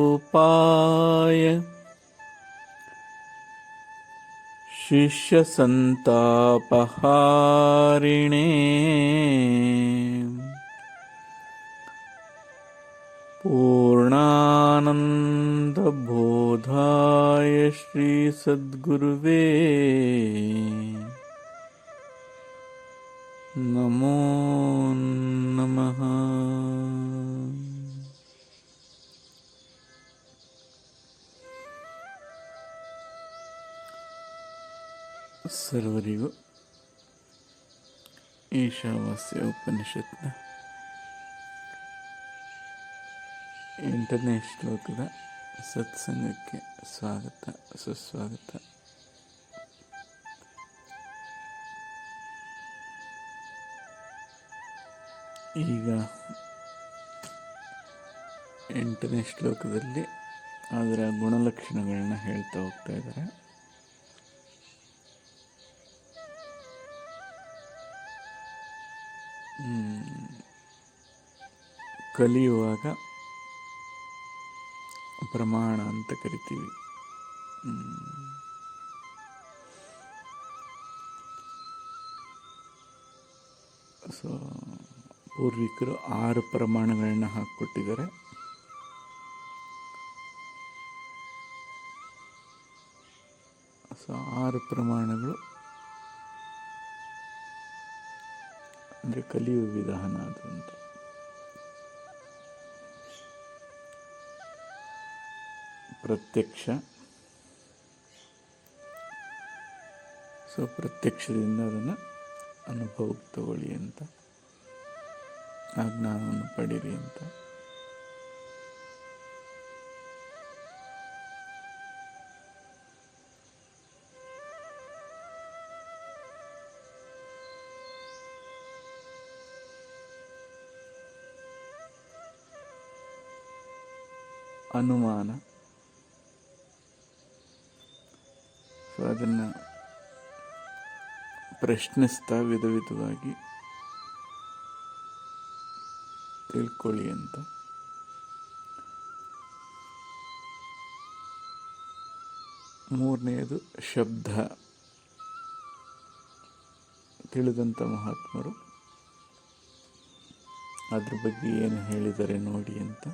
अखण्डानन्दरूपाय शिष्यसन्तापहारिणे पूर्णानन्दबोधाय श्रीसद्गुरुवे नमो नमः। ಸರ್ವರಿಗೂ ಈಶಾವಾಸ್ಯ ಉಪನಿಷತ್ನ 8ನೇ ಶ್ಲೋಕದ ಸತ್ಸಂಗಕ್ಕೆ ಸ್ವಾಗತ ಸುಸ್ವಾಗತ. ಈಗ 8ನೇ ಶ್ಲೋಕದಲ್ಲಿ ಅದರ ಗುಣಲಕ್ಷಣಗಳನ್ನ ಹೇಳ್ತಾ ಹೋಗ್ತಾ ಇದ್ದಾರೆ. ಕಲಿಯುವಾಗ ಪ್ರಮಾಣ ಅಂತ ಕರಿತೀವಿ. ಸೊ ಪೂರ್ವಿಕರು 6 ಪ್ರಮಾಣಗಳನ್ನ ಹಾಕಿಕೊಟ್ಟಿದ್ದಾರೆ. ಸೊ 6 ಪ್ರಮಾಣಗಳು ಅಂದರೆ ಕಲಿಯುವ ವಿಧಾನ ಅದು ಅಂತ. ಪ್ರತ್ಯಕ್ಷ, ಸೊ ಪ್ರತ್ಯಕ್ಷದಿಂದ ಅದನ್ನು ಅನುಭವಕ್ಕೆ ತಗೊಳ್ಳಿ ಅಂತ, ಆ ಜ್ಞಾನವನ್ನು ಪಡೀರಿ ಅಂತ. ಅನುಮಾನ, ಸೊ ಅದನ್ನು ಪ್ರಶ್ನಿಸ್ತಾ ವಿಧವಾಗಿ ತಿಳ್ಕೊಳ್ಳಿ ಅಂತ. ಮೂರನೆಯದು ಶಬ್ದ, ತಿಳಿದಂಥ ಮಹಾತ್ಮರು ಅದ್ರ ಬಗ್ಗೆ ಏನು ಹೇಳಿದ್ದಾರೆ ನೋಡಿ ಅಂತ.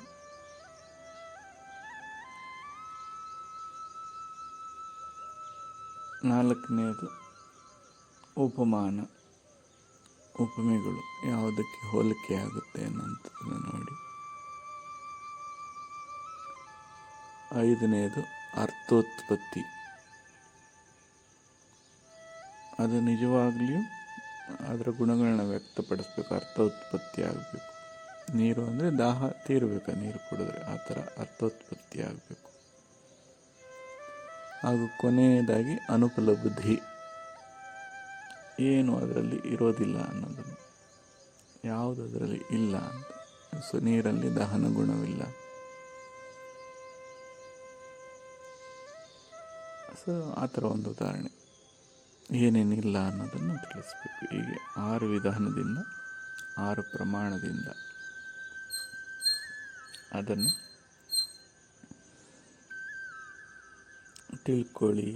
ನಾಲ್ಕನೆಯದು ಉಪಮಾನ, ಉಪಮೆಗಳು ಯಾವುದಕ್ಕೆ ಹೋಲಿಕೆ ಆಗುತ್ತೆ ಅನ್ನೋಂಥದ್ದನ್ನು ನೋಡಿ. ಐದನೆಯದು ಅರ್ಥೋತ್ಪತ್ತಿ, ಅದು ನಿಜವಾಗ್ಲಿಯೂ ಅದರ ಗುಣಗಳನ್ನ ವ್ಯಕ್ತಪಡಿಸ್ಬೇಕು, ಅರ್ಥೋತ್ಪತ್ತಿ ಆಗಬೇಕು. ನೀರು ಅಂದರೆ ದಾಹ ತೀರಬೇಕು, ನೀರು ಕುಡಿದ್ರೆ ಆ ಥರ ಅರ್ಥೋತ್ಪತ್ತಿ ಆಗಬೇಕು. ಹಾಗೂ ಕೊನೆಯದಾಗಿ ಅನುಪಲಬ್ಧಿ, ಏನು ಅದರಲ್ಲಿ ಇರೋದಿಲ್ಲ ಅನ್ನೋದನ್ನು, ಯಾವುದು ಅದರಲ್ಲಿ ಇಲ್ಲ ಅಂತ. ಸೊ ನೀರಲ್ಲಿ ದಹನ ಗುಣವಿಲ್ಲ, ಸೊ ಆ ಥರ ಒಂದು ಉದಾಹರಣೆ, ಏನೇನಿಲ್ಲ ಅನ್ನೋದನ್ನು ತಿಳಿಸ್ಬೇಕು. ಹೀಗೆ 6 ವಿಧಾನದಿಂದ 6 ಪ್ರಮಾಣದಿಂದ ಅದನ್ನು ತಿಳ್ಕೊಳ್ಳಿ,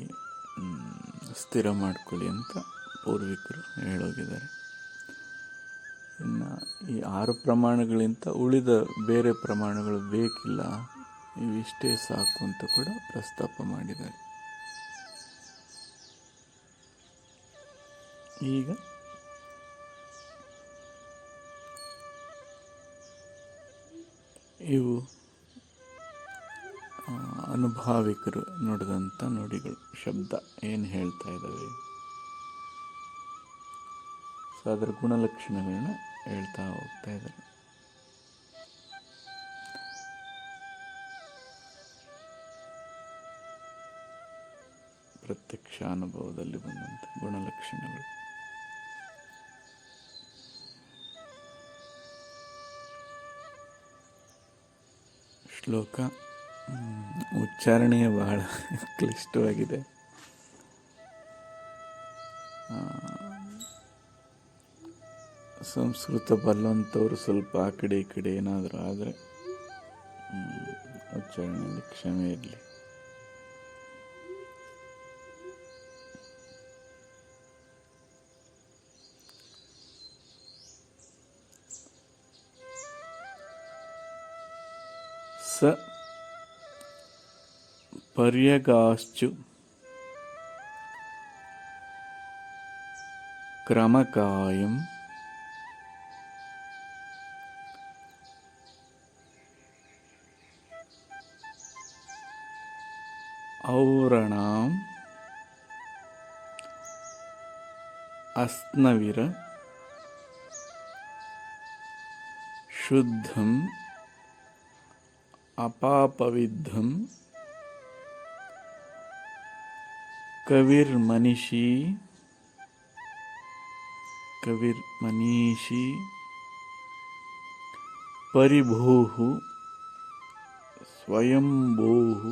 ಸ್ಥಿರ ಮಾಡ್ಕೊಳ್ಳಿ ಅಂತ ಪೂರ್ವಿಕರು ಹೇಳೋಗಿದ್ದಾರೆ. ಇನ್ನು ಈ 6 ಪ್ರಮಾಣಗಳಿಂದ ಉಳಿದ ಬೇರೆ ಪ್ರಮಾಣಗಳು ಬೇಕಿಲ್ಲ, ಇವಿಷ್ಟೇ ಸಾಕು ಅಂತ ಕೂಡ ಪ್ರಸ್ತಾಪ ಮಾಡಿದ್ದಾರೆ. ಈಗ ಇವು ಅನುಭಾವಿಕರು ನುಡಿದಂಥ ನುಡಿಗಳು, ಶಬ್ದ ಏನು ಹೇಳ್ತಾ ಇದ್ದಾವೆ, ಸೊ ಅದರ ಗುಣಲಕ್ಷಣಗಳನ್ನ ಹೇಳ್ತಾ ಹೋಗ್ತಾ ಇದ್ದಾರೆ. ಪ್ರತ್ಯಕ್ಷ ಅನುಭವದಲ್ಲಿ ಬಂದಂಥ ಗುಣಲಕ್ಷಣಗಳು. ಶ್ಲೋಕ ಉಚ್ಚಾರಣೆಯೇ ಬಹಳ ಕ್ಲಿಷ್ಟವಾಗಿದೆ. ಸಂಸ್ಕೃತ ಬಲ್ಲಂಥವ್ರು ಸ್ವಲ್ಪ ಆ ಕಡೆ ಈ ಕಡೆ ಏನಾದರೂ ಆದರೆ ಉಚ್ಚಾರಣೆಯಲ್ಲಿ ಕ್ಷಮೆ ಇರಲಿ. ಸ ಪರ್ಯಗಾಶ್ಚು ಕ್ರಮಕಾಯಂ ಔರಣಾಂ ಅಸ್ನವಿರ ಶುದ್ಧಂ ಅಪಾಪವಿದ್ಧಂ ಕವಿರ್ಮನೀಷಿ ಪರಿಭೂಃ ಸ್ವಯಂಭೂಃ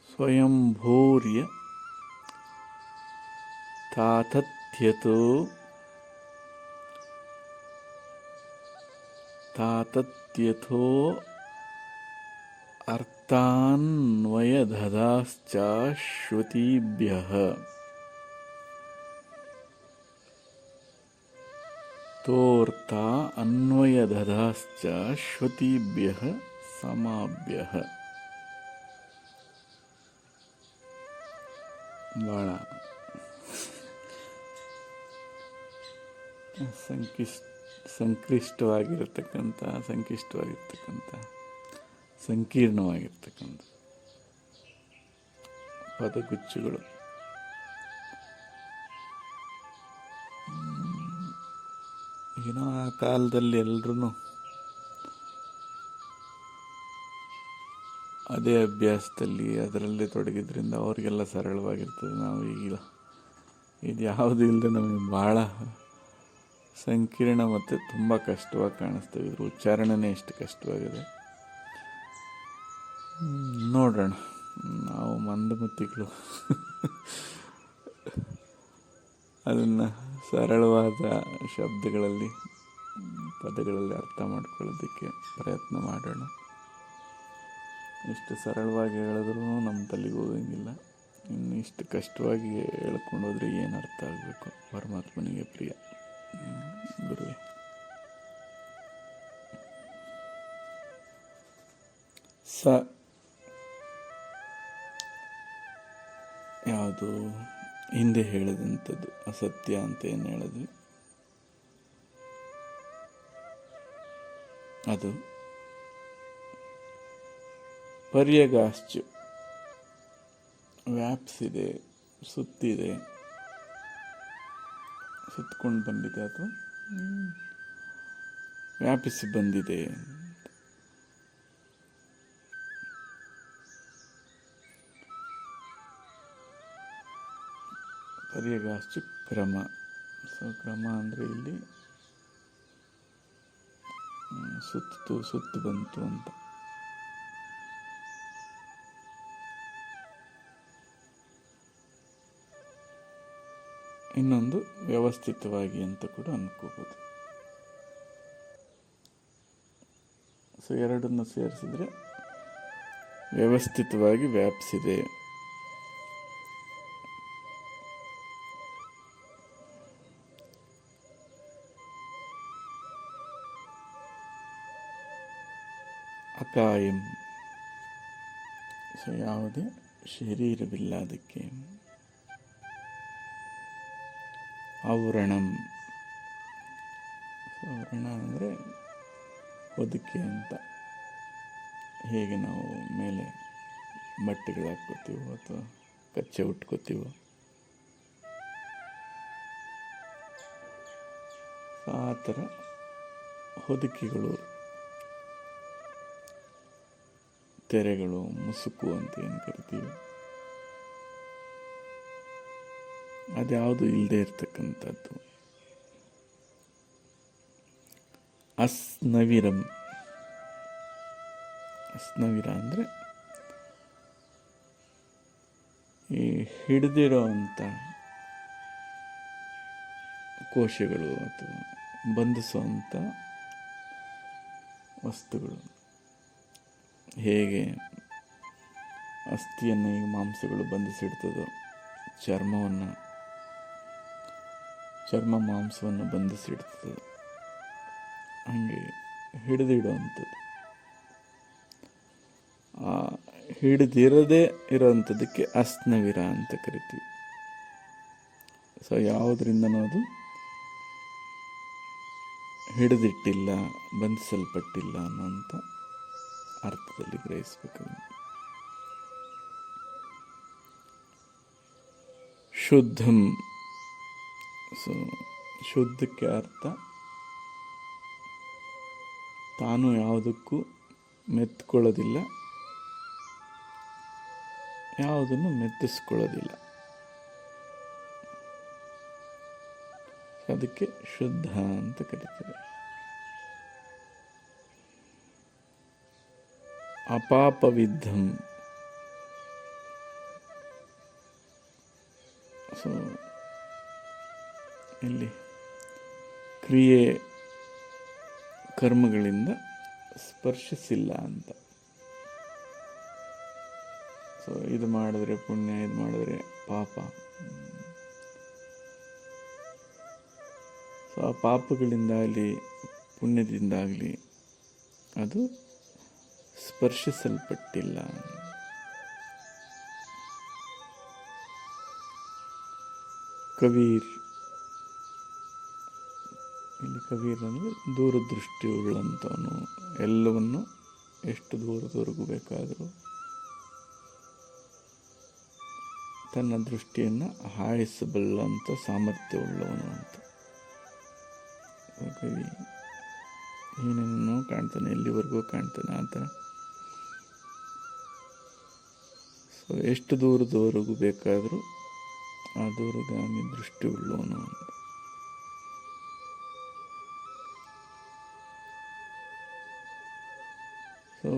ಸ್ವಯಂಭೂರ್ಯ ತಾತತ್ಯಥೋ ಅರ್ಥಾನ್ವಯದಧಾಶ್ಚ ಶ್ರುತಿಭ್ಯಃ ತೋರ್ಥ ಅನ್ವಯದಧಾಶ್ಚ ಶ್ರುತಿಭ್ಯಃ ಸಮಾಭ್ಯಃ. ಭಾಳ ಸಂಕೀರ್ಣವಾಗಿರ್ತಕ್ಕಂಥ ಪದಗುಚ್ಚುಗಳು. ಏನೋ ಆ ಕಾಲದಲ್ಲಿ ಎಲ್ರೂ ಅದೇ ಅಭ್ಯಾಸದಲ್ಲಿ ಅದರಲ್ಲೇ ತೊಡಗಿದ್ರಿಂದ ಅವ್ರಿಗೆಲ್ಲ ಸರಳವಾಗಿರ್ತದೆ. ನಾವು ಈಗಿಲ್ಲ, ಇದು ಯಾವುದೂ ಇಲ್ಲದೆ ನಮಗೆ ಭಾಳ ಸಂಕೀರ್ಣ ಮತ್ತು ತುಂಬ ಕಷ್ಟವಾಗಿ ಕಾಣಿಸ್ತೇವೆ. ಇದ್ರ ಉಚ್ಚಾರಣೆನೇ ಎಷ್ಟು ಕಷ್ಟವಾಗಿದೆ. ನೋಡೋಣ, ನಾವು ಮಂದಮತಿಗಳು ಅದನ್ನು ಸರಳವಾದ ಶಬ್ದಗಳಲ್ಲಿ ಪದಗಳಲ್ಲಿ ಅರ್ಥ ಮಾಡ್ಕೊಳ್ಳೋದಕ್ಕೆ ಪ್ರಯತ್ನ ಮಾಡೋಣ. ಇಷ್ಟು ಸರಳವಾಗಿ ಹೇಳಿದ್ರೂ ನಮ್ಮ ತಲೆಗೆ ಹೋಗಂಗಿಲ್ಲ. ಇನ್ನು ಇಷ್ಟು ಕಷ್ಟವಾಗಿ ಹೇಳ್ಕೊಂಡು ಹೋದರೆ ಏನು ಅರ್ಥ ಆಗಬೇಕು? ಪರಮಾತ್ಮನಿಗೆ ಪ್ರಿಯ ಗುರುವೇ. ಸ ಯಾವುದು ಹಿಂದೆ ಹೇಳಿದಂಥದ್ದು ಅಸತ್ಯ ಅಂತ ಏನು ಹೇಳಿದ್ವಿ, ಅದು ಪರ್ಯಗಾಶ್ಚು ವ್ಯಾಪಿಸಿದೆ, ಸುತ್ತಿದೆ, ಸುತ್ತಕೊಂಡು ಬಂದಿದೆ ಅಥವಾ ವ್ಯಾಪಿಸಿ ಬಂದಿದೆ. ಪರ್ಯಗಾಶ್ಚು ಕ್ರಮ. ಸೊ ಕ್ರಮ ಅಂದರೆ ಇಲ್ಲಿ ಸುತ್ತು ಬಂತು ಅಂತ. ಇನ್ನೊಂದು ವ್ಯವಸ್ಥಿತವಾಗಿ ಅಂತ ಕೂಡ ಅನ್ಕೋಬೋದು. ಸೊ ಎರಡನ್ನು ಸೇರಿಸಿದ್ರೆ ವ್ಯವಸ್ಥಿತವಾಗಿ ವ್ಯಾಪಿಸಿದೆ. ಅಕಾಯಂ, ಸೊ ಯಾವುದೇ ಶರೀರವಿಲ್ಲ ಅದಕ್ಕೆ. ಔರಣಂ, ಔರಣ ಅಂದರೆ ಹೊದಿಕೆ ಅಂತ. ಹೇಗೆ ನಾವು ಮೇಲೆ ಬಟ್ಟೆಗಳು ಹಾಕ್ಕೋತೀವೋ ಅಥವಾ ಕಚ್ಚೆ ಉಟ್ಕೋತೀವೋ, ಆ ಥರ ಹೊದಿಕೆಗಳು, ತೆರೆಗಳು, ಮುಸುಕು ಅಂತ ಏನು ಕರಿತೀವಿ, ಅದ್ಯಾವುದು ಇಲ್ಲದೆ ಇರ್ತಕ್ಕಂಥದ್ದು. ಅಸ್ನವಿರಂ, ಅಸ್ನವಿರ ಅಂದರೆ ಈ ಹಿಡಿದಿರೋ ಅಂಥ ಕೋಶಗಳು ಅಥವಾ ಬಂಧಿಸುವಂಥ ವಸ್ತುಗಳು. ಹೇಗೆ ಅಸ್ಥಿಯನ್ನು ಈ ಮಾಂಸಗಳು ಬಂಧಿಸಿಡ್ತದೋ, ಚರ್ಮ ಮಾಂಸವನ್ನು ಬಂಧಿಸಿಡ್ತದೆ, ಹಾಗೆ ಹಿಡಿದಿಡುವಂಥದ್ದು. ಆ ಹಿಡಿದಿರದೇ ಇರೋವಂಥದ್ದಕ್ಕೆ ಅಸ್ನವಿರ ಅಂತ ಕರಿತೀವಿ. ಸೊ ಯಾವುದರಿಂದನೂ ಅದು ಹಿಡಿದಿಟ್ಟಿಲ್ಲ, ಬಂಧಿಸಲ್ಪಟ್ಟಿಲ್ಲ ಅನ್ನೋಂಥ ಅರ್ಥದಲ್ಲಿ ಗ್ರಹಿಸಬೇಕು. ಶುದ್ಧಂ, ಸೊ ಶುದ್ಧಕ್ಕೆ ಅರ್ಥ ತಾನು ಯಾವುದಕ್ಕೂ ಮೆತ್ಕೊಳ್ಳೋದಿಲ್ಲ, ಯಾವುದನ್ನು ಮೆತ್ತಿಸ್ಕೊಳ್ಳೋದಿಲ್ಲ, ಅದಕ್ಕೆ ಶುದ್ಧ ಅಂತ ಕರೀತಾರೆ. ಅಪಾಪವಿದ್ಧಂ, ಸೊ ಇಲ್ಲಿ ಕ್ರಿಯೆ ಕರ್ಮಗಳಿಂದ ಸ್ಪರ್ಶಿಸಿಲ್ಲ ಅಂತ. ಸೊ ಇದು ಮಾಡಿದ್ರೆ ಪುಣ್ಯ, ಇದು ಮಾಡಿದ್ರೆ ಪಾಪ. ಸೊ ಆ ಪಾಪಗಳಿಂದಾಗಲಿ ಪುಣ್ಯದಿಂದಾಗಲಿ ಅದು ಸ್ಪರ್ಶಿಸಲ್ಪಟ್ಟಿಲ್ಲ. ಕವೀರ್, ಇಲ್ಲಿ ಕವೀರ್ ಅಂದರೆ ದೂರದೃಷ್ಟಿ ಉಳ್ಳಂಥವನು, ಎಲ್ಲವನ್ನು ಎಷ್ಟು ದೂರದವರೆಗೂ ಬೇಕಾದರೂ ತನ್ನ ದೃಷ್ಟಿಯನ್ನು ಹಾಯಿಸಬಲ್ಲಂಥ ಸಾಮರ್ಥ್ಯವುಳ್ಳವನು ಅಂತ. ಕವಿ ಏನೇನೋ ಕಾಣ್ತಾನೆ, ಎಲ್ಲಿವರೆಗೂ ಕಾಣ್ತಾನೆ ಆ ಥರ. ಸೊ ಎಷ್ಟು ದೂರದವರೆಗೂ ಬೇಕಾದರೂ ಆ ದೂರಗಾಮಿ ದೃಷ್ಟಿ ಉಳ್ಳವನು ಅಂತ. ಸೊ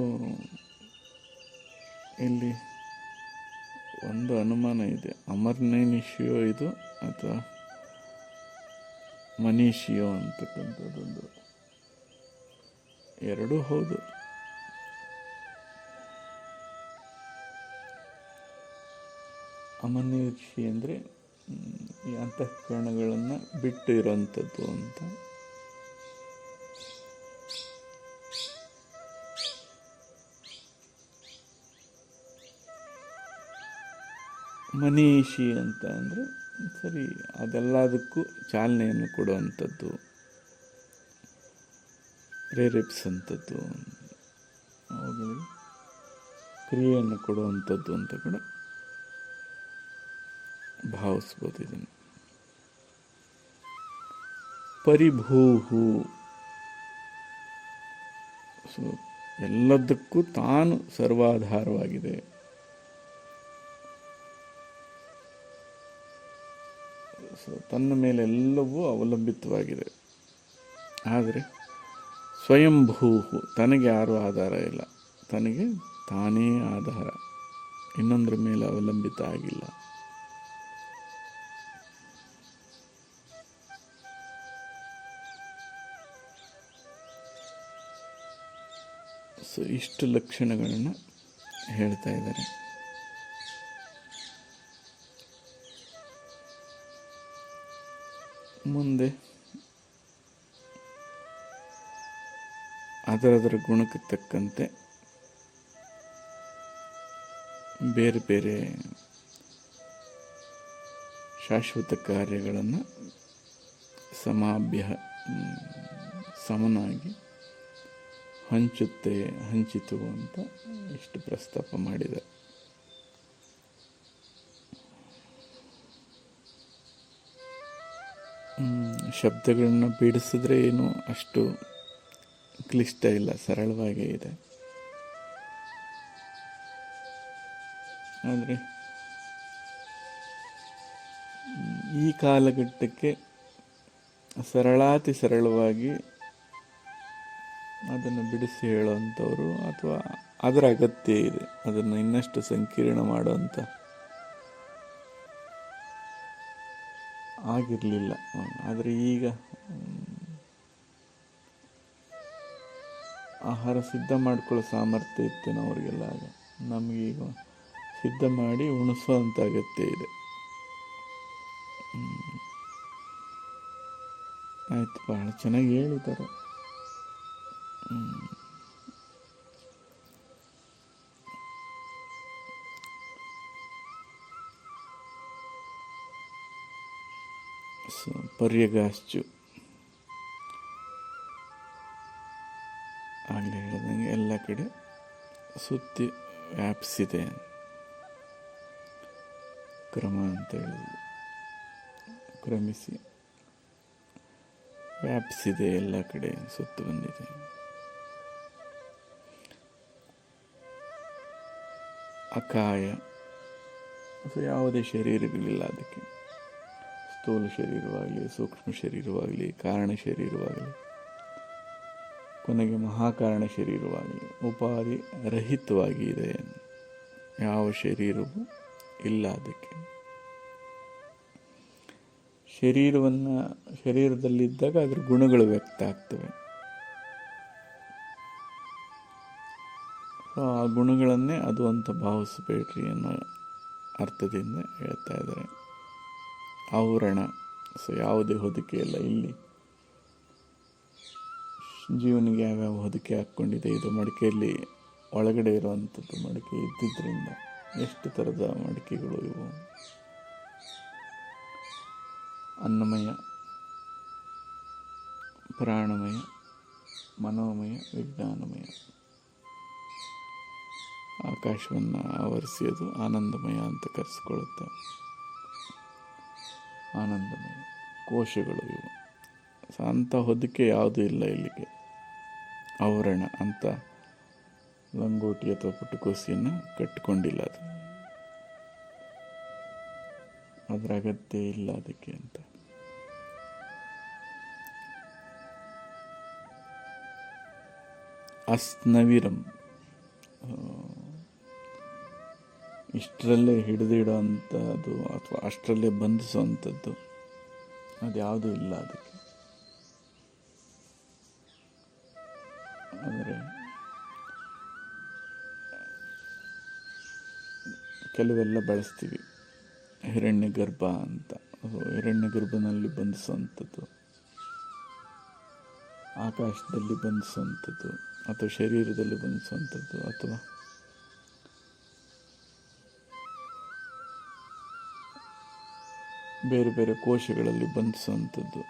ಇಲ್ಲಿ ಒಂದು ಅನುಮಾನ ಇದೆ, ಅಮರ್ನೇನಿಷಿಯೋ ಇದು ಅಥವಾ ಮನೀಷಿಯೋ ಅಂತಕ್ಕಂಥದ್ದೊಂದು. ಎರಡೂ ಹೌದು. ಅಮನೀಷಿ ಅಂದರೆ ಈ ಅಂತಃಕರಣಗಳನ್ನು ಬಿಟ್ಟು ಇರೋಂಥದ್ದು ಅಂತ. ಮನೀಷಿ ಅಂತ ಅಂದರೆ ಸರಿ ಅದೆಲ್ಲದಕ್ಕೂ ಚಾಲನೆಯನ್ನು ಕೊಡುವಂಥದ್ದು, ಪ್ರೇರೇಪಿಸುವಂಥದ್ದು, ಅವುಗಳಿಗೆ ಕ್ರಿಯೆಯನ್ನು ಕೊಡುವಂಥದ್ದು ಅಂತ ಕೂಡ ಭಾವಿಸ್ಬೋದು ಇದನ್ನು. ಪರಿಭೂಹು, ಸೊ ಎಲ್ಲದಕ್ಕೂ ತಾನು ಸರ್ವಾಧಾರವಾಗಿದೆ. ಸೊ ತನ್ನ ಮೇಲೆ ಎಲ್ಲವೂ ಅವಲಂಬಿತವಾಗಿದೆ. ಆದರೆ ಸ್ವಯಂಭೂಹು, ತನಗೆ ಯಾರೂ ಆಧಾರ ಇಲ್ಲ, ತನಗೆ ತಾನೇ ಆಧಾರ, ಇನ್ನೊಂದರ ಮೇಲೆ ಅವಲಂಬಿತ ಆಗಿಲ್ಲ. ಸೊ ಇಷ್ಟು ಲಕ್ಷಣಗಳನ್ನು ಹೇಳ್ತಾ ಇದ್ದಾರೆ. ಮುಂದೆ ಅದರದರ ಗುಣಕ್ಕೆ ತಕ್ಕಂತೆ ಬೇರೆ ಬೇರೆ ಶಾಶ್ವತ ಕಾರ್ಯಗಳನ್ನು ಸಮನಾಗಿ ಹಂಚಿತು ಅಂತ ಇಷ್ಟು ಪ್ರಸ್ತಾಪ ಮಾಡಿದೆ. ಶಬ್ದಗಳನ್ನ ಬಿಡಿಸಿದ್ರೆ ಏನು ಅಷ್ಟು ಕ್ಲಿಷ್ಟ ಇಲ್ಲ, ಸರಳವಾಗೇ ಇದೆ. ಆದರೆ ಈ ಕಾಲಘಟ್ಟಕ್ಕೆ ಸರಳಾತಿ ಸರಳವಾಗಿ ಅದನ್ನು ಬಿಡಿಸಿ ಹೇಳೋವಂಥವ್ರು ಅಥವಾ ಅದರ ಅಗತ್ಯ ಇದೆ, ಅದನ್ನು ಇನ್ನಷ್ಟು ಸಂಕೀರ್ಣ ಮಾಡುವಂಥ ಆಗಿರಲಿಲ್ಲ. ಆದರೆ ಈಗ ಆಹಾರ ಸಿದ್ಧ ಮಾಡ್ಕೊಳ್ಳೋ ಸಾಮರ್ಥ್ಯ ಇತ್ತೇನೋ ಅವ್ರಿಗೆಲ್ಲ. ಆಗ ನಮಗೀಗ ಸಿದ್ಧ ಮಾಡಿ ಉಣಿಸೋವಂಥ ಅಗತ್ಯ ಇದೆ. ಆಯಿತು, ಬಹಳ ಚೆನ್ನಾಗಿ ಹೇಳಿದ್ದಾರೆ. ಪರ್ಯಗಾಶ್ಚು ಆಗಲೇ ಹೇಳಿದಂಗೆ ಎಲ್ಲ ಕಡೆ ಸುತ್ತಿ ವ್ಯಾಪಿಸಿದೆ. ಕ್ರಮ ಅಂತ ಹೇಳಿದ್ರು, ಕ್ರಮಿಸಿ ವ್ಯಾಪಿಸಿದೆ, ಎಲ್ಲ ಕಡೆ ಸುತ್ತು ಬಂದಿದೆ. ಅಕಾಯ, ಯಾವುದೇ ಶರೀರಗಳಿಲ್ಲ ಅದಕ್ಕೆ. ಸ್ಥೂಲ ಶರೀರವಾಗಲಿ, ಸೂಕ್ಷ್ಮ ಶರೀರವಾಗಲಿ, ಕಾರಣ ಶರೀರವಾಗಲಿ, ಕೊನೆಗೆ ಮಹಾಕಾರಣ ಶರೀರವಾಗಲಿ ಉಪಾಧಿ ರಹಿತವಾಗಿ ಇದೆ. ಯಾವ ಶರೀರವೂ ಇಲ್ಲ ಅದಕ್ಕೆ. ಶರೀರದಲ್ಲಿದ್ದಾಗ ಅದರ ಗುಣಗಳು ವ್ಯಕ್ತ ಆಗ್ತವೆ. ಆ ಗುಣಗಳನ್ನೇ ಅದು ಅಂತ ಭಾವಿಸಬೇಡ್ರಿ ಅನ್ನೋ ಅರ್ಥದಿಂದ ಹೇಳ್ತಾ ಇದ್ದಾರೆ. ಆವರಣ, ಯಾವುದೇ ಹೊದಿಕೆ ಇಲ್ಲ ಇಲ್ಲಿ. ಜೀವನಿಗೆ ಯಾವ್ಯಾವ ಹೊದಿಕೆ ಹಾಕ್ಕೊಂಡಿದೆ. ಇದು ಮಡಿಕೆಯಲ್ಲಿ ಒಳಗಡೆ ಇರುವಂಥದ್ದು. ಮಡಿಕೆ ಇದ್ದಿದ್ದರಿಂದ ಎಷ್ಟು ಥರದ ಮಡಿಕೆಗಳು ಇವು. ಅನ್ನಮಯ, ಪ್ರಾಣಮಯ, ಮನೋಮಯ, ವಿಜ್ಞಾನಮಯ. ಆಕಾಶವನ್ನು ಆವರಿಸಿ ಅದು ಆನಂದಮಯ ಅಂತ ಕರೆಸ್ಕೊಳ್ಳುತ್ತೆ. ಆನಂದಮಯ ಕೋಶಗಳು ಇವು. ಅಂಥ ಹೊದಿಕೆ ಯಾವುದೂ ಇಲ್ಲ ಇಲ್ಲಿಗೆ. ಆವರಣ ಅಂತ ಲಂಗೋಟಿ ಅಥವಾ ಪುಟ್ಟಕೋಸಿಯನ್ನು ಕಟ್ಟಿಕೊಂಡಿಲ್ಲ. ಅದರ ಅಗತ್ಯ ಇಲ್ಲ ಅದಕ್ಕೆ ಅಂತ. ಅಸ್ನವಿರಂ, ಇಷ್ಟರಲ್ಲೇ ಹಿಡಿದಿಡೋವಂಥದ್ದು ಅಥವಾ ಅಷ್ಟರಲ್ಲೇ ಬಂಧಿಸುವಂಥದ್ದು ಅದ್ಯಾವುದೂ ಇಲ್ಲ ಅದಕ್ಕೆ. ಅಂದರೆ ಕೆಲವೆಲ್ಲ ಬಳಸ್ತೀವಿ, ಹಿರಣ್ಯ ಗರ್ಭ ಅಂತ. ಹಿರಣ್ಯ ಗರ್ಭನಲ್ಲಿ ಬಂಧಿಸುವಂಥದ್ದು, ಆಕಾಶದಲ್ಲಿ ಬಂಧಿಸುವಂಥದ್ದು, ಅಥವಾ ಶರೀರದಲ್ಲಿ ಬಂಧಿಸುವಂಥದ್ದು, ಅಥವಾ ಬೇರೆ ಬೇರೆ ಕೋಶಗಳಲ್ಲಿ ಬಂಧಿಸುವಂಥದ್ದು.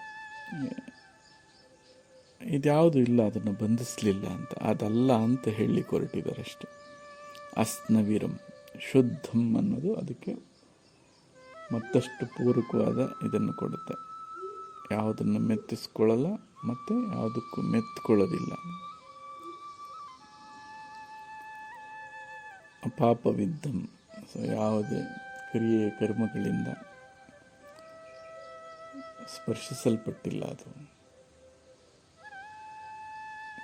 ಇದ್ಯಾವುದು ಇಲ್ಲ, ಅದನ್ನು ಬಂಧಿಸಲಿಲ್ಲ ಅಂತ. ಅದಲ್ಲ ಅಂತ ಹೇಳಿ ಹೊರಟಿದ್ದಾರೆ ಅಷ್ಟೆ. ಅಸ್ನವಿರಂ, ಶುದ್ಧಂ ಅನ್ನೋದು ಅದಕ್ಕೆ ಮತ್ತಷ್ಟು ಪೂರಕವಾದ ಇದನ್ನು ಕೊಡುತ್ತೆ. ಯಾವುದನ್ನು ಮೆತ್ತಿಸ್ಕೊಳ್ಳಲ್ಲ ಮತ್ತು ಯಾವುದಕ್ಕೂ ಮೆತ್ಕೊಳ್ಳೋದಿಲ್ಲ. ಅಪಾಪವಿದ್ದಂ, ಯಾವುದೇ ಕ್ರಿಯೆ ಕರ್ಮಗಳಿಂದ ಸ್ಪರ್ಶಿಸಲ್ಪಟ್ಟಿಲ್ಲ ಅದು.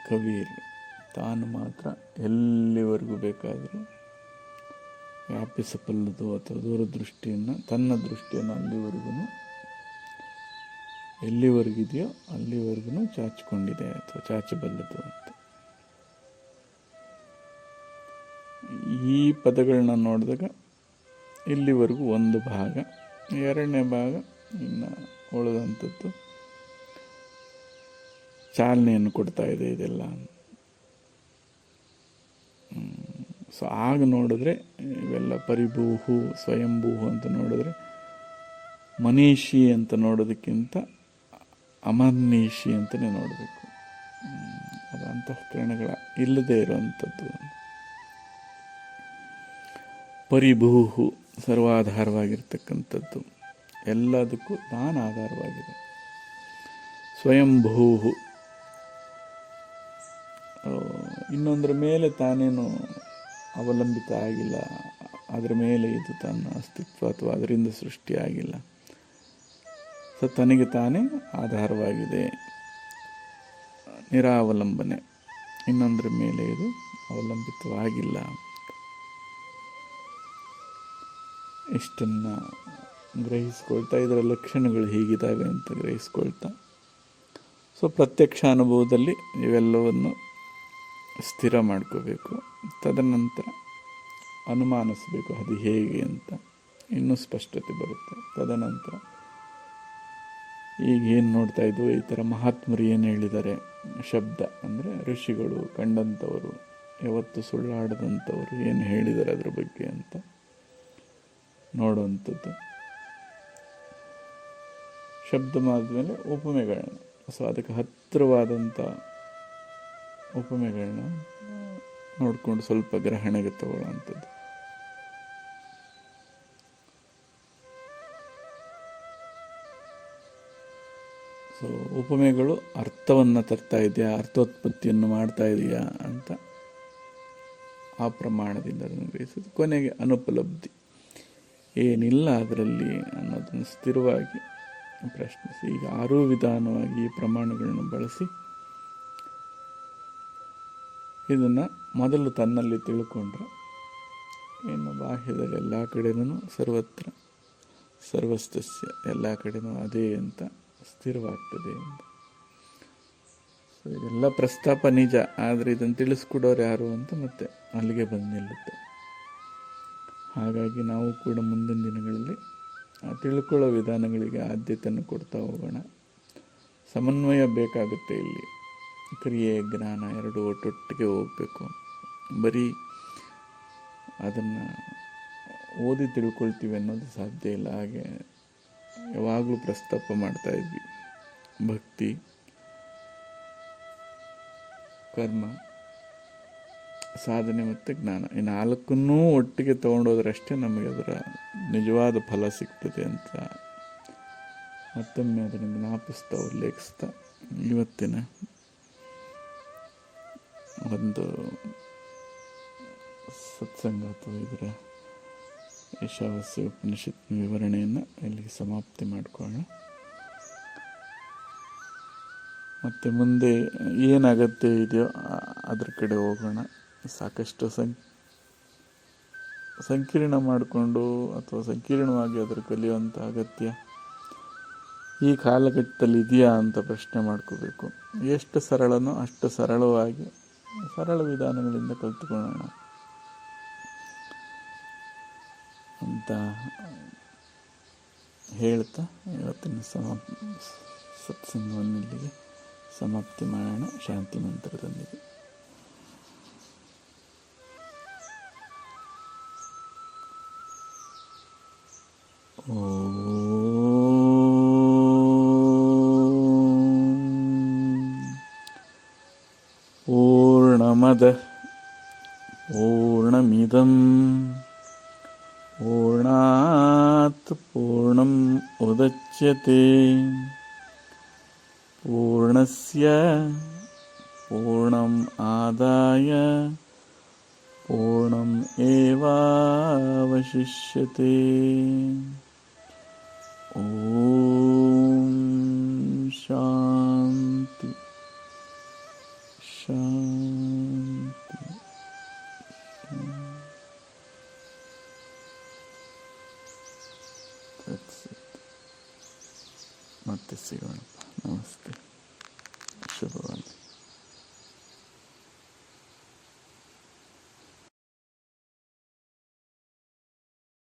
ಕವೀರ್, ತಾನು ಮಾತ್ರ ಎಲ್ಲಿವರೆಗೂ ಬೇಕಾದರೂ ವ್ಯಾಪಿಸಬಲ್ಲದು ಅಥವಾ ದೂರದೃಷ್ಟಿಯನ್ನು, ತನ್ನ ದೃಷ್ಟಿಯನ್ನು ಎಲ್ಲಿವರೆಗಿದೆಯೋ ಅಲ್ಲಿವರೆಗೂ ಚಾಚಿಕೊಂಡಿದೆ ಅಥವಾ ಚಾಚಬಲ್ಲದು ಅಂತ. ಈ ಪದಗಳನ್ನ ನೋಡಿದಾಗ ಇಲ್ಲಿವರೆಗೂ ಒಂದು ಭಾಗ, ಎರಡನೇ ಭಾಗ ಇನ್ನು ಉಳಿದಂಥದ್ದು ಚಾಲನೆಯನ್ನು ಕೊಡ್ತಾ ಇದೆ ಇದೆಲ್ಲ. ಸೊ ಆಗ ನೋಡಿದ್ರೆ ಇವೆಲ್ಲ ಪರಿಭೂಹು, ಸ್ವಯಂಭೂಹು ಅಂತ ನೋಡಿದ್ರೆ ಮನೀಷಿ ಅಂತ ನೋಡೋದಕ್ಕಿಂತ ಅಮನೀಷಿ ಅಂತಲೇ ನೋಡಬೇಕು. ಅದು ಅಂತಃಕರಣಗಳ ಇಲ್ಲದೆ ಇರುವಂಥದ್ದು. ಪರಿಭೂಹು ಸರ್ವಾಧಾರವಾಗಿರ್ತಕ್ಕಂಥದ್ದು, ಎಲ್ಲದಕ್ಕೂ ನಾನು ಆಧಾರವಾಗಿದೆ. ಸ್ವಯಂಭೂ. ಇನ್ನೊಂದರ ಮೇಲೆ ತಾನೇನು ಅವಲಂಬಿತ ಆಗಿಲ್ಲ, ಅದರ ಮೇಲೆ ಇದು ತನ್ನ ಅಸ್ತಿತ್ವ ಅಥವಾ ಅದರಿಂದ ಸೃಷ್ಟಿಯಾಗಿಲ್ಲ. ತನಗೆ ತಾನೇ ಆಧಾರವಾಗಿದೆ, ನಿರಾವಲಂಬನೆ, ಇನ್ನೊಂದರ ಮೇಲೆ ಇದು ಅವಲಂಬಿತವಾಗಿಲ್ಲ. ಇಷ್ಟನ್ನು ಗ್ರಹಿಸ್ಕೊಳ್ತಾ ಇದರ ಲಕ್ಷಣಗಳು ಹೀಗಿದ್ದಾವೆ ಅಂತ ಗ್ರಹಿಸ್ಕೊಳ್ತಾ, ಪ್ರತ್ಯಕ್ಷ ಅನುಭವದಲ್ಲಿ ಇವೆಲ್ಲವನ್ನು ಸ್ಥಿರ ಮಾಡ್ಕೋಬೇಕು. ತದನಂತರ ಅನುಮಾನಿಸಬೇಕು ಅದು ಹೇಗೆ ಅಂತ, ಇನ್ನೂ ಸ್ಪಷ್ಟತೆ ಬರುತ್ತೆ. ತದನಂತರ ಈಗ ಏನು ನೋಡ್ತಾ ಇದ್ವು, ಈ ಥರ ಮಹಾತ್ಮರು ಏನು ಹೇಳಿದ್ದಾರೆ, ಶಬ್ದ ಅಂದರೆ ಋಷಿಗಳು ಕಂಡಂಥವರು, ಯಾವತ್ತು ಸುಳ್ಳಾಡದಂಥವರು ಏನು ಹೇಳಿದ್ದಾರೆ ಅದ್ರ ಬಗ್ಗೆ ಅಂತ ನೋಡುವಂಥದ್ದು. ಶಬ್ದ ಆದಮೇಲೆ ಉಪಮೆಗಳನ್ನ, ಅದಕ್ಕೆ ಹತ್ತಿರವಾದಂಥ ಉಪಮೆಗಳನ್ನ ನೋಡಿಕೊಂಡು ಸ್ವಲ್ಪ ಗ್ರಹಣೆಗೆ ತಗೊಳ್ಳುವಂಥದ್ದು. ಉಪಮೆಗಳು ಅರ್ಥವನ್ನು ತರ್ತಾ ಇದೆಯಾ, ಅರ್ಥೋತ್ಪತ್ತಿಯನ್ನು ಮಾಡ್ತಾ ಇದೆಯಾ ಅಂತ ಆ ಪ್ರಮಾಣದಿಂದ ಅದನ್ನು ಗ್ರಹಿಸೋದು. ಕೊನೆಗೆ ಅನುಪಲಬ್ಧಿ, ಏನಿಲ್ಲ ಅದರಲ್ಲಿ ಅನ್ನೋದನ್ನು ಸ್ಥಿರವಾಗಿ ಪ್ರಶ್ನಿಸಿ. ಈಗ 6 ವಿಧಾನವಾಗಿ ಈ ಪ್ರಮಾಣಗಳನ್ನು ಬಳಸಿ ಇದನ್ನು ಮೊದಲು ತನ್ನಲ್ಲಿ ತಿಳ್ಕೊಂಡ್ರೆ ಇನ್ನು ಬಾಹ್ಯದಲ್ಲಿ ಎಲ್ಲ ಕಡೆನೂ ಸರ್ವತ್ರ ಸರ್ವಸ್ತಸ್ಯ, ಎಲ್ಲ ಕಡೆನೂ ಅದೇ ಅಂತ ಸ್ಥಿರವಾಗ್ತದೆ ಅಂತ. ಇದೆಲ್ಲ ಪ್ರಸ್ತಾಪ ನಿಜ, ಆದರೆ ಇದನ್ನು ತಿಳಿಸ್ಕೊಡೋರು ಯಾರು ಅಂತ ಮತ್ತೆ ಅಲ್ಲಿಗೆ ಬಂದು ನಿಲ್ಲುತ್ತೆ. ಹಾಗಾಗಿ ನಾವು ಕೂಡ ಮುಂದಿನ ದಿನಗಳಲ್ಲಿ ತಿಳ್ಕೊಳ್ಳೋ ವಿಧಾನಗಳಿಗೆ ಆದ್ಯತೆಯನ್ನು ಕೊಡ್ತಾ ಹೋಗೋಣ. ಸಮನ್ವಯ ಬೇಕಾಗುತ್ತೆ ಇಲ್ಲಿ, ಕ್ರಿಯೆ ಜ್ಞಾನ ಎರಡು ಒಟ್ಟೊಟ್ಟಿಗೆ ಹೋಗಬೇಕು. ಬರೀ ಅದನ್ನು ಓದಿ ತಿಳ್ಕೊಳ್ತೀವಿ ಅನ್ನೋದು ಸಾಧ್ಯ ಇಲ್ಲ. ಹಾಗೆ ಯಾವಾಗಲೂ ಪ್ರಸ್ತಾಪ ಮಾಡ್ತಾ ಇದ್ವಿ, ಭಕ್ತಿ, ಕರ್ಮ, ಸಾಧನೆ ಮತ್ತು ಜ್ಞಾನ, ಈ 4 ಒಟ್ಟಿಗೆ ತೊಗೊಂಡೋದ್ರಷ್ಟೇ ನಮಗೆ ಅದರ ನಿಜವಾದ ಫಲ ಸಿಗ್ತದೆ ಅಂತ ಮತ್ತೊಮ್ಮೆ ಅದನ್ನು ಜ್ಞಾಪಿಸ್ತಾ ಉಲ್ಲೇಖಿಸ್ತಾ ಇವತ್ತಿನ ಒಂದು ಸತ್ಸಂಗ ಅಥವಾ ಇದರ ಈಶಾವಾಸ್ಯ ಉಪನಿಷತ್ನ ವಿವರಣೆಯನ್ನು ಇಲ್ಲಿಗೆ ಸಮಾಪ್ತಿ ಮಾಡಿಕೊಳ್ಳೋಣ. ಮತ್ತು ಮುಂದೆ ಏನು ಅಗತ್ಯ ಇದೆಯೋ ಅದ್ರ ಕಡೆ ಹೋಗೋಣ. ಸಾಕಷ್ಟು ಸಂಕೀರ್ಣ ಮಾಡಿಕೊಂಡು ಅಥವಾ ಸಂಕೀರ್ಣವಾಗಿ ಅದರ ಕಲಿಯುವಂಥ ಅಗತ್ಯ ಈ ಕಾಲಘಟ್ಟದಲ್ಲಿ ಇದೆಯಾ ಅಂತ ಪ್ರಶ್ನೆ ಮಾಡ್ಕೋಬೇಕು. ಎಷ್ಟು ಸರಳನೋ ಅಷ್ಟು ಸರಳವಾಗಿ ಸರಳ ವಿಧಾನಗಳಿಂದ ಕಲ್ತ್ಕೊಳ್ಳೋಣ ಅಂತ ಹೇಳ್ತಾ ಇವತ್ತಿನ ಸತ್ಸಂಗವನ್ನು ಇಲ್ಲಿಗೆ ಸಮಾಪ್ತಿ ಮಾಡೋಣ. ಶಾಂತಿ ಮಂತ್ರದೊಂದಿಗೆ. पूर्णमदः पूर्णमिदं पूर्णात् पूर्णम् उदच्यते पूर्णस्य पूर्णम् आदाय पूर्णम् एवावशिष्यते. ॐ शान्ति शान्ति. ಮತ್ತೆ ಸಿಗೋಣಪ್ಪ. ನಮಸ್ತೆ. ಶುಭವಾಗಲಿ.